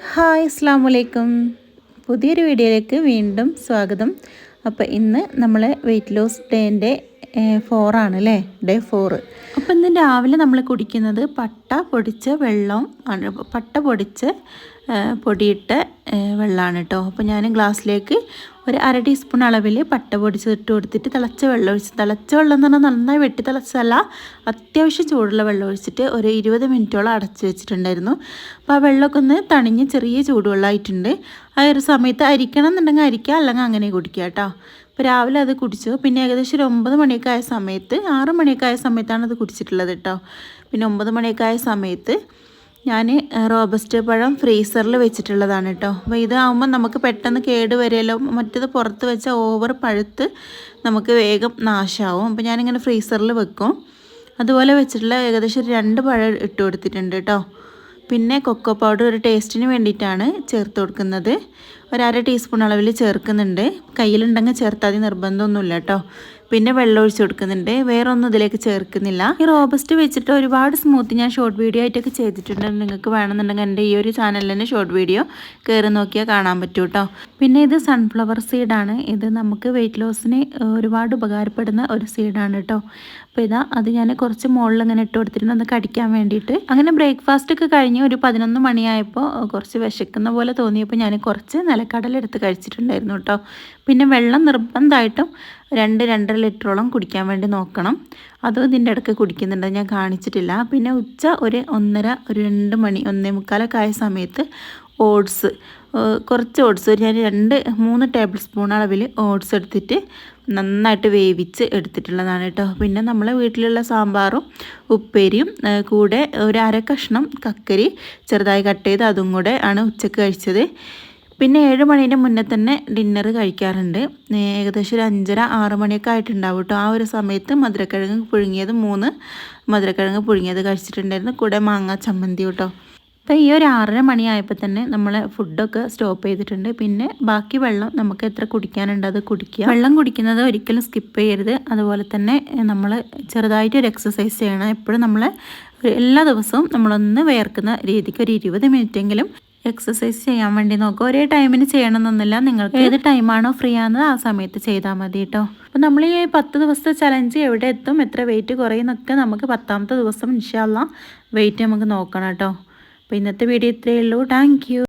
Hi അസ്സലാമു അലൈക്കും. പുതിയൊരു വീഡിയോയിലേക്ക് വീണ്ടും സ്വാഗതം. അപ്പോൾ ഇന്ന് നമ്മൾ വെയിറ്റ് ലോസ് ഡേൻ്റെ 4 ആണ് അല്ലേ, ഡേ 4. അപ്പോൾ ഇന്ന് രാവിലെ നമ്മൾ കുടിക്കുന്നത് പട്ട പൊടിച്ച വെള്ളം ആണ്. പട്ട പൊടിച്ച് പൊടിയിട്ട വെള്ളമാണ് കേട്ടോ. അപ്പോൾ ഞാൻ ഗ്ലാസ്സിലേക്ക് ഒരു 1/2 ടീസ്പൂൺ അളവിൽ പട്ട പൊടിച്ചിട്ട് കൊടുത്തിട്ട് തിളച്ച വെള്ളം ഒഴിച്ച്, തിളച്ച വെള്ളം എന്ന് പറഞ്ഞാൽ നന്നായി വെട്ടി തിളച്ചല്ല, അത്യാവശ്യം ചൂടുള്ള വെള്ളം ഒഴിച്ചിട്ട് ഒരു 20 മിനിറ്റോളം അടച്ച് വെച്ചിട്ടുണ്ടായിരുന്നു. അപ്പോൾ ആ വെള്ളമൊക്കെ ഒന്ന് തണിഞ്ഞ് ചെറിയ ചൂടുവെള്ളമായിട്ടുണ്ട്. ആ ഒരു സമയത്ത് അരിക്കണം എന്നുണ്ടെങ്കിൽ അരിക്കുക, അല്ലെങ്കിൽ അങ്ങനെ കുടിക്കുക കേട്ടോ. അപ്പോൾ രാവിലെ അത് കുടിച്ചു. പിന്നെ ഏകദേശം ഒരു 9 മണിയൊക്കെ ആയ സമയത്ത്, 6 മണിയൊക്കെ ആയ സമയത്താണ് അത് കുടിച്ചിട്ടുള്ളത് കേട്ടോ. പിന്നെ 9 മണിയൊക്കെ ആയ സമയത്ത് ഞാൻ റോബസ്റ്റ് പഴം ഫ്രീസറിൽ വെച്ചിട്ടുള്ളതാണ് കേട്ടോ. അപ്പോൾ ഇതാകുമ്പോൾ നമുക്ക് പെട്ടെന്ന് കേട് വരികയല്ലോ, മറ്റേത് പുറത്ത് വെച്ചാൽ ഓവർ പഴുത്ത് നമുക്ക് വേഗം നാശമാവും. അപ്പോൾ ഞാനിങ്ങനെ ഫ്രീസറിൽ വെക്കും. അതുപോലെ വെച്ചിട്ടുള്ള ഏകദേശം ഒരു 2 പഴം ഇട്ട് കൊടുത്തിട്ടുണ്ട് കേട്ടോ. പിന്നെ കൊക്കോ പൗഡർ ഒരു ടേസ്റ്റിന് വേണ്ടിയിട്ടാണ് ചേർത്ത് കൊടുക്കുന്നത്. ഒരു 1/2 ടീസ്പൂൺ അളവിൽ ചേർക്കുന്നുണ്ട്. കയ്യിലുണ്ടെങ്കിൽ ചേർത്താൽ നിർബന്ധമൊന്നുമില്ല കേട്ടോ. പിന്നെ വെള്ളം ഒഴിച്ച് കൊടുക്കുന്നുണ്ട്. വേറെ ഒന്നും ഇതിലേക്ക് ചേർക്കുന്നില്ല. ഈ റോബസ്റ്റ് വെച്ചിട്ട് ഒരുപാട് സ്മൂത്തി ഞാൻ ഷോർട്ട് വീഡിയോ ആയിട്ടൊക്കെ ചെയ്തിട്ടുണ്ട്. നിങ്ങൾക്ക് വേണമെന്നുണ്ടെങ്കിൽ എൻ്റെ ഈ ഒരു ചാനലിൽ തന്നെ ഷോർട്ട് വീഡിയോ കയറി നോക്കിയാൽ കാണാൻ പറ്റും കേട്ടോ. പിന്നെ ഇത് സൺഫ്ലവർ സീഡാണ്. ഇത് നമുക്ക് വെയിറ്റ് ലോസിന് ഒരുപാട് ഉപകാരപ്പെടുന്ന ഒരു സീഡാണ് കേട്ടോ. അപ്പോൾ അത് ഞാൻ കുറച്ച് മുകളിൽ ഇങ്ങനെ ഇട്ട് കൊടുത്തിട്ടുണ്ട് ഒന്ന് കടിക്കാൻ വേണ്ടിയിട്ട്. അങ്ങനെ ബ്രേക്ക്ഫാസ്റ്റ് ഒക്കെ കഴിഞ്ഞ് ഒരു 11 മണിയായപ്പോൾ കുറച്ച് വിശക്കുന്ന പോലെ തോന്നിയപ്പോൾ ഞാൻ കുറച്ച് നിലക്കടലെടുത്ത് കഴിച്ചിട്ടുണ്ടായിരുന്നു കേട്ടോ. പിന്നെ വെള്ളം നിർബന്ധമായിട്ടും 2-2.5 ലിറ്ററോളം കുടിക്കാൻ വേണ്ടി നോക്കണം. അതും ഇതിൻ്റെ ഇടയ്ക്ക് കുടിക്കുന്നുണ്ട്, ഞാൻ കാണിച്ചിട്ടില്ല. പിന്നെ ഉച്ച ഒരു 1:30, ഒരു 2 മണി 1:45 ആയ സമയത്ത് ഓട്സ്, കുറച്ച് ഓട്സ്, ഞാൻ 2-3 ടേബിൾ സ്പൂൺ അളവിൽ ഓട്സ് എടുത്തിട്ട് നന്നായിട്ട് വേവിച്ച് എടുത്തിട്ടുള്ളതാണ് കേട്ടോ. പിന്നെ നമ്മളെ വീട്ടിലുള്ള സാമ്പാറും ഉപ്പേരിയും കൂടെ ഒരു 1/2 കഷ്ണം കക്കരി ചെറുതായി കട്ട് ചെയ്ത് അതും കൂടെ ആണ് ഉച്ചക്ക് കഴിച്ചത്. പിന്നെ 7 മണീൻ്റെ മുന്നേ തന്നെ ഡിന്നർ കഴിക്കാറുണ്ട്. ഏകദേശം ഒരു 5:30-6 മണിയൊക്കെ ആയിട്ടുണ്ടാവും കേട്ടോ. ആ ഒരു സമയത്ത് മധുരക്കിഴങ്ങ് പുഴുങ്ങിയത് 3 മധുരക്കിഴങ്ങ് പുഴുങ്ങിയത് കഴിച്ചിട്ടുണ്ടായിരുന്നു, കൂടെ മാങ്ങ ചമ്മന്തി കേട്ടോ. അപ്പോൾ ഈ ഒരു 6:30 മണിയായപ്പോൾ തന്നെ നമ്മൾ ഫുഡൊക്കെ സ്റ്റോപ്പ് ചെയ്തിട്ടുണ്ട്. പിന്നെ ബാക്കി വെള്ളം നമുക്ക് എത്ര കുടിക്കാനുണ്ട് അത് കുടിക്കുക. വെള്ളം കുടിക്കുന്നത് ഒരിക്കലും സ്കിപ്പ് ചെയ്യരുത്. അതുപോലെ തന്നെ നമ്മൾ ചെറുതായിട്ടൊരു എക്സസൈസ് ചെയ്യണം. എപ്പോഴും നമ്മൾ എല്ലാ ദിവസവും നമ്മളൊന്ന് വേർക്കുന്ന രീതിക്ക് ഒരു 20 മിനിറ്റെങ്കിലും എക്സസൈസ് ചെയ്യാൻ വേണ്ടി നോക്കുക. ഒരേ ടൈമിന് ചെയ്യണമെന്നൊന്നുമില്ല, നിങ്ങൾക്ക് ഏത് ടൈമാണോ ഫ്രീ ആകുന്നത് ആ സമയത്ത് ചെയ്താൽ മതി കേട്ടോ. അപ്പോൾ നമ്മൾ ഈ 10 ദിവസത്തെ ചലഞ്ച് എവിടെ എത്തും, എത്ര വെയിറ്റ് കുറയുന്നൊക്കെ നമുക്ക് 10ാമത്തെ ദിവസം ഇൻഷാ അല്ലാഹ് വെയിറ്റ് നമുക്ക് നോക്കണം കേട്ടോ. അപ്പോൾ ഇന്നത്തെ വീഡിയോ ഇത്രയേ ഉള്ളൂ. Thank you.